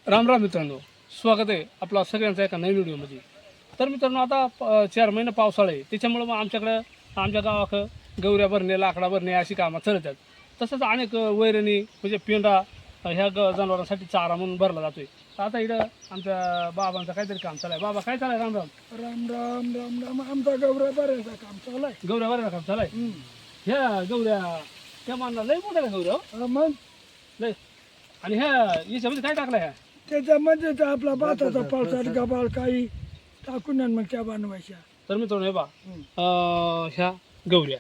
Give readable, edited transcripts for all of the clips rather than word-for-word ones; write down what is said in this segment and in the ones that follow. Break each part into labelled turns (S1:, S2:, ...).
S1: राम राम मित्रांनो, स्वागत आहे आपला सगळ्यांचा एका नवीन व्हिडिओमध्ये. तर मित्रांनो, आता 4 महिने पावसाळा आहे, त्याच्यामुळं मग आमच्या गावाकडं गवऱ्या भरणे, लाकडा भरणे अशी कामं चालतात. तसंच अनेक वैरणी म्हणजे पेंडा ह्या जनावरांसाठी चारा म्हणून भरला जातोय. तर आता इथं आमच्या बाबांचं काहीतरी काम चालू आहे. बाबा काय चालू आहे? राम राम.
S2: राम राम राम राम. आमचा गौरव बऱ्याचा काम चालू आहे.
S1: गवऱ्या भरायचं काम चालू आहे. ह्या गवऱ्या त्या मानला लय मोठ्या गवऱ्या हो.
S2: मग
S1: लय. आणि ह्या याच्यामध्ये काय टाकलं ह्या?
S2: त्याच्यामध्ये तर आपला भाताचा पावसात गबाळ काही टाकून आणि मग त्या बनवायच्या.
S1: तर मित्रांनो, हे बा ह्या गौऱ्या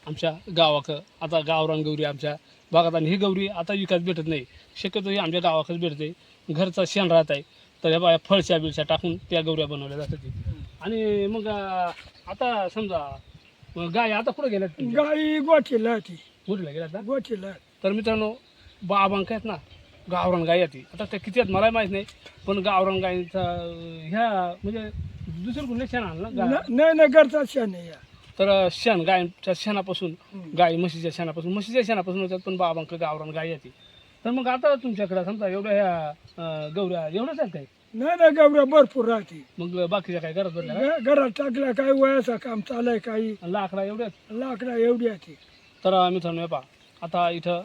S1: आमच्या गावाकडं आता गावरान गौरी आमच्या भागात, आणि ही गौरी आता विकास भेटत नाही. शक्यतो ही आमच्या गावाकडे भेटते. घरचा शेण राहत आहे, तर ह्या बा फळशा बिळशा टाकून त्या गौऱ्या बनवल्या जातात. आणि मग आता समजा गाय आता कुठं गेल्यात?
S2: गाई गोठीला ती
S1: कुठल्या गेल्यात ना?
S2: गोठीला.
S1: तर मित्रांनो, बाबांक आहेत ना गावरान गाय येते. आता त्या किती आहेत मला माहीत नाही, पण गावरान गायींचा ह्या म्हणजे दुसरं कुठले शेण आणलं ना
S2: नाही नाही घरचा शेण आहे या.
S1: तर शेण गायच्या शेणापासून, गाय म्हशीच्या शेणापासून होतात, पण बाबांकडे गावरान गाय येते. तर मग आता तुमच्याकडे समजा एवढ्या ह्या गौऱ्या एवढ्याच आहेत काय?
S2: नाही नाही गौऱ्या भरपूर राहते.
S1: मग बाकीच्या काय करत बरल्या
S2: घरात टाकल्या काही वयाचं काम चालू आहे, काही
S1: लाकडा एवढ्याच?
S2: लाकडा एवढी आहे.
S1: तर मित्रांनो, हे पहा आता इथं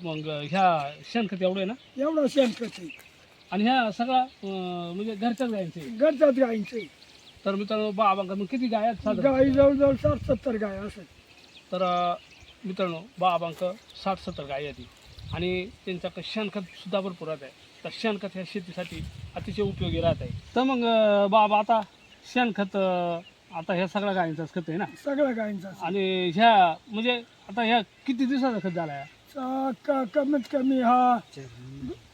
S1: मग ह्या शेणखत एवढं आहे ना,
S2: एवढा शेणखत आहे.
S1: आणि ह्या सगळा म्हणजे घरच्याच गायींचे.
S2: घरच्याच गाईंचे.
S1: तर मित्रांनो, बाबांकडे मग किती गाय आहेत साधारण?
S2: गाई जवळजवळ 60-70 गाय असत.
S1: तर मित्रांनो, बाबांक 60-70 गाय येते, आणि त्यांच्याकडे शेणखत सुद्धा भरपूर राहत आहे. तर शेणखत ह्या शेतीसाठी अतिशय उपयोगी राहत आहे. तर मग बाबा आता शेणखत आता ह्या सगळ्या गायींचाच खत आहे ना,
S2: सगळ्या गाईंचा.
S1: आणि ह्या म्हणजे आता ह्या किती दिवसाचा खत झाला आहे?
S2: कमीत कमी हा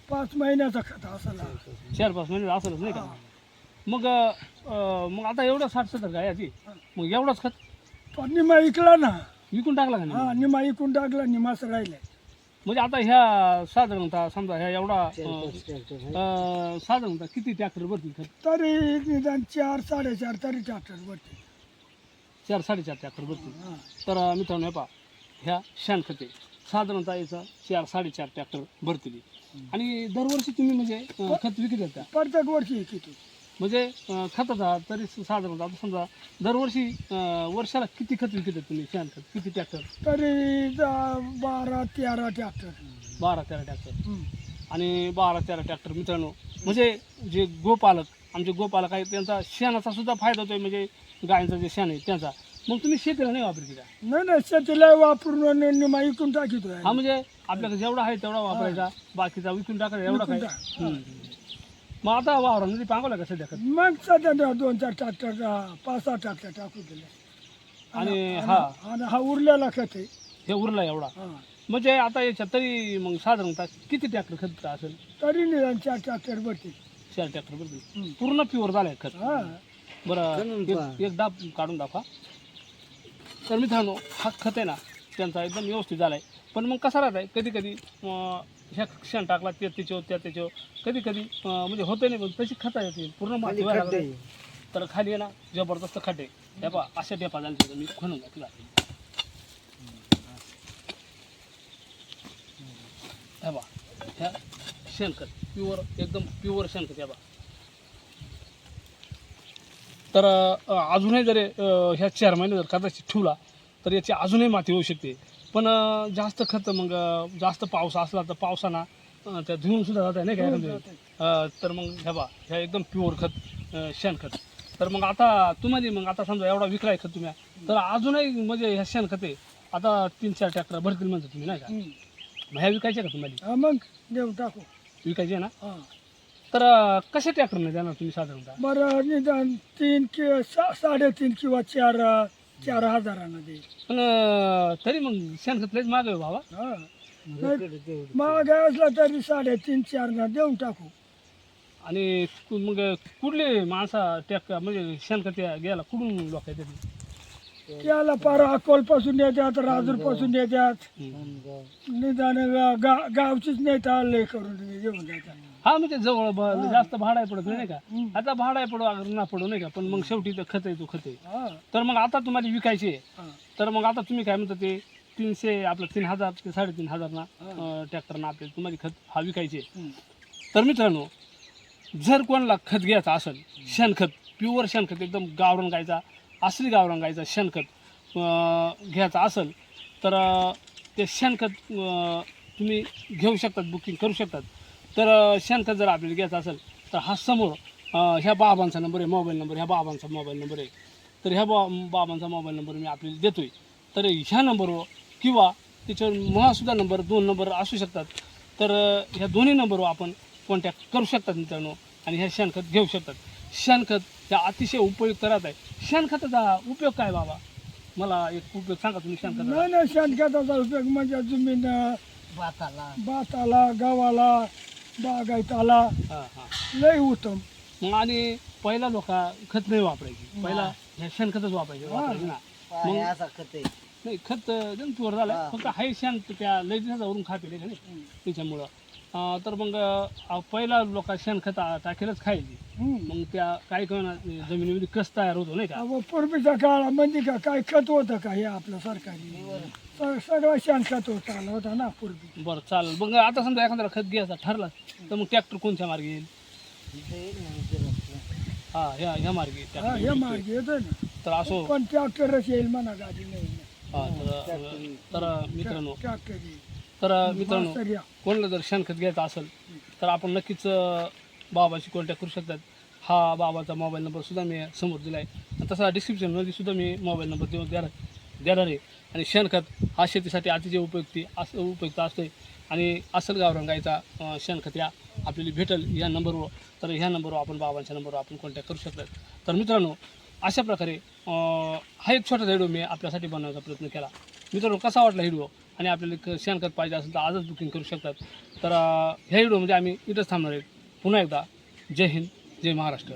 S2: 5 महिन्याचा खत असेल.
S1: 4-5 महिने असेलच नाही का? मग मग आता एवढं 60-70 गाय याची, मग एवढंच खत
S2: पण निमा ऐकला ना.
S1: विकून टाकला का नाही?
S2: हा निमा ऐकून टाकला, निमास राहिले.
S1: म्हणजे आता ह्या साधारणतः समजा ह्या एवढा साधारणतः किती ट्रॅक्टर भरतील खत?
S2: तरी निदान 4-4.5 तरी ट्रॅक्टर भरते.
S1: 4-4.5 ट्रॅक्टर भरतील. तर मित्रांनो, हे पहा ह्या शेणखते साधारणतः याचं 4-4.5 ट्रॅक्टर भरतील. आणि दरवर्षी तुम्ही म्हणजे खत विकत येता?
S2: प्रत्येक वर्षी किती
S1: म्हणजे खताचा तरी साधारणतः आता समजा दरवर्षी वर्षाला किती खत विकत येत तुम्ही? शेणखत किती ट्रॅक्टर?
S2: तरी 12-13 ट्रॅक्टर.
S1: 12-13 ट्रॅक्टर. आणि 12-13 ट्रॅक्टर मित्रांनो, म्हणजे जे आमचे गोपालक आहेत त्यांचा शेणाचा सुद्धा फायदा होतोय, म्हणजे गायींचं जे शेण आहे त्यांचा. मग तुम्ही शेतीला नाही वापरते का?
S2: नाही नाही शेतीला वापरून निमा ऐकून टाकितो.
S1: हा, म्हणजे आपल्याकडे जेवढा आहे तेवढा वापरायचा, बाकीचा विकून टाकायचा, एवढा काय? मग आता वावरामध्ये पांगवला का सध्या खत?
S2: मग सध्या 2-4 ट्रॅक्टर 5-6 ट्रॅक्टर टाकू दिले.
S1: आणि
S2: आणि हा उरलेला खत आहे.
S1: हे उरला एवढा.
S2: हा.
S1: म्हणजे आता याच्यात तरी मग साधारणतः किती ट्रॅक्टर खत असेल?
S2: तरी निदान 4 ट्रॅक्टर भरते.
S1: 4 ट्रॅक्टर बरोबर पूर्ण प्युअर झालंय खत.
S2: हा.
S1: बरं, एक डाब काढून दाखवा. तर मित्रांनो, हा खत आहे ना त्यांचा एकदम व्यवस्थित झालाय. पण मग कसा राहत आहे, कधी कधी ह्या शेण टाकला त्याच्यावर कधी कधी म्हणजे होतं नाही, पण तशी खता येते पूर्ण माती व्हायला लागली. तर खाली आहे ना जबरदस्त खड्डे. हे पहा अशा डेपा झाले, मी खणून घातला. हे बा ह्या शेणखत प्युअर, एकदम प्युअर शेणखत. हे बा. तर अजूनही जर ह्या 4 महिने जर कदाचित ठेवला तर याची अजूनही माती होऊ शकते. पण जास्त खत मग जास्त पाऊस असला तर पावसाना त्या धुवून सुद्धा जात आहे नाही काय? तर मग ह्या एकदम प्युअर खत शेणखत. तर मग आता तुम्हाला मग आता समजा एवढा विकलाय खत तुम्ही, तर अजूनही म्हणजे ह्या शेणखते आता 3-4 ट्रॅक्टर भरतील म्हणतो तुम्ही नाही का? मग ह्या विकायचे का तुम्हाला?
S2: मग देऊ टाकू.
S1: विकायचे ना?
S2: हा.
S1: तर कशा ट्रॅक्टर नाही देणार तुम्ही साधारणतः?
S2: बरं निदान 3 किंवा 3.5 किंवा 4 हजारांना देईल.
S1: पण तरी मग शेणखत लयच माग आहे बाबा.
S2: हा. महाग असला तरी 3.5-4 देऊन टाकू.
S1: आणि मग कुठले माणसा ट्रॅक्टर म्हणजे शेणखत घ्यायला कुठून लोक येतात?
S2: त्याला पार अकोलपासून येतात, राजूरपासून येतात. निदान गावचीच नेता लय करून घेऊन जातात.
S1: हा, म्हणजे जवळ जास्त भाडा पडत नाही का? आता भाडा पडू ना पडू नाही का, पण मग शेवटी तर खत आहे, तो खत आहे. तर मग आता तुम्हाला विकायचे, तर मग आता तुम्ही काय म्हणता ते 300 आपलं 3000 ते 3,500 ना ट्रॅक्टरना आपल्याला तुम्हाला खत हा विकायचे. तर मित्रांनो, जर कोणाला खत घ्यायचं असेल, शेणखत, प्युअर शेणखत, एकदम गावरान गायचा, असली गावरान गायचा शेणखत घ्यायचं असेल तर ते शेणखत तुम्ही घेऊ शकतात, बुकिंग करू शकतात. तर शेणखत जर आपल्याला घ्यायचं असेल तर हा समोर ह्या बाबांचा नंबर आहे, मोबाईल नंबर, ह्या बाबांचा मोबाईल नंबर आहे. तर ह्या बाबांचा मोबाईल नंबर मी आपल्याला देतो आहे. तर ह्या नंबरवर किंवा त्याच्यावर मलासुद्धा नंबर 2 नंबर असू शकतात. तर ह्या दोन्ही नंबरवर आपण कॉन्टॅक्ट करू शकतात मित्रांनो आणि ह्या शेणखत घेऊ शकतात. शेणखत ह्या अतिशय उपयुक्त राहत आहे. शेणखताचा उपयोग काय बाबा? मला एक उपयोग सांगा तुम्ही शेणखताचा.
S2: नाही नाही, शेणखताचा उपयोग म्हणजे जमीन भाताला, गव्हाला, बागायताला
S1: हां हां.
S2: लय उत्तम.
S1: मग आणि पहिला लोक खत नाही वापरायची, पहिला ह्या शेणखतच वापरायचे ना. मग नाही खत जंतूवर झालं, फक्त हाय शेण त्या लय दिवसावरून खाते नाही त्याच्यामुळं. तर मग पहिला लोक शेणखत टाकेलच खायची. मग त्या काय कळणार जमिनीमध्ये कस तयार होतो नाही का.
S2: अहो, पूर्वीच्या काळामध्ये का काय खत होतं का हे आपलं सरकारी सगळं शेणखत होत आलं होता ना पूर्वी.
S1: बरं चालेल. मग आता समजा एखाद्याला खत घ्यायचा ठरला तर मग ट्रॅक्टर कोणत्या मार्गे येईल? हा ह्या मार्गे
S2: हा,
S1: tractor
S2: हे
S1: येईल.
S2: मार्ग येतोय ना.
S1: तर असो.
S2: पण ट्रॅक्टरच येईल म्हणा, गाडी नाही.
S1: हा, तर मित्रांनो,
S2: ट्रॅक्टर येईल.
S1: मित्रांनो,
S2: मास्तर या.
S1: कोणाला जर शेणखत घ्यायचं असेल तर आपण नक्कीच बाबाशी कॉन्टॅक्ट करू शकतात. हा बाबाचा मोबाईल नंबरसुद्धा मी समोर दिला आहे. तसा डिस्क्रिप्शनमध्ये सुद्धा मी मोबाईल नंबर देणार आहे. आणि शेणखत हा शेतीसाठी अतिशय उपयुक्त असतो आहे. आणि असल गावरान गायचा शेणखत या आपल्याला भेटेल ह्या नंबरवर. तर ह्या नंबरवर आपण बाबांच्या नंबरवर आपण कॉन्टॅक्ट करू शकतात. तर मित्रांनो, अशा प्रकारे हा एक छोटा व्हिडिओ मी आपल्यासाठी बनवण्याचा प्रयत्न केला. मित्रांनो, कसा वाटला व्हिडिओ आणि आपल्याला शेणखत पाहिजे असेल तर आजच बुकिंग करू शकतात. तर ह्या व्हिडिओमध्ये आम्ही इथंच थांबणार आहे. पुन्हा एकदा जय हिंद, जय महाराष्ट्र.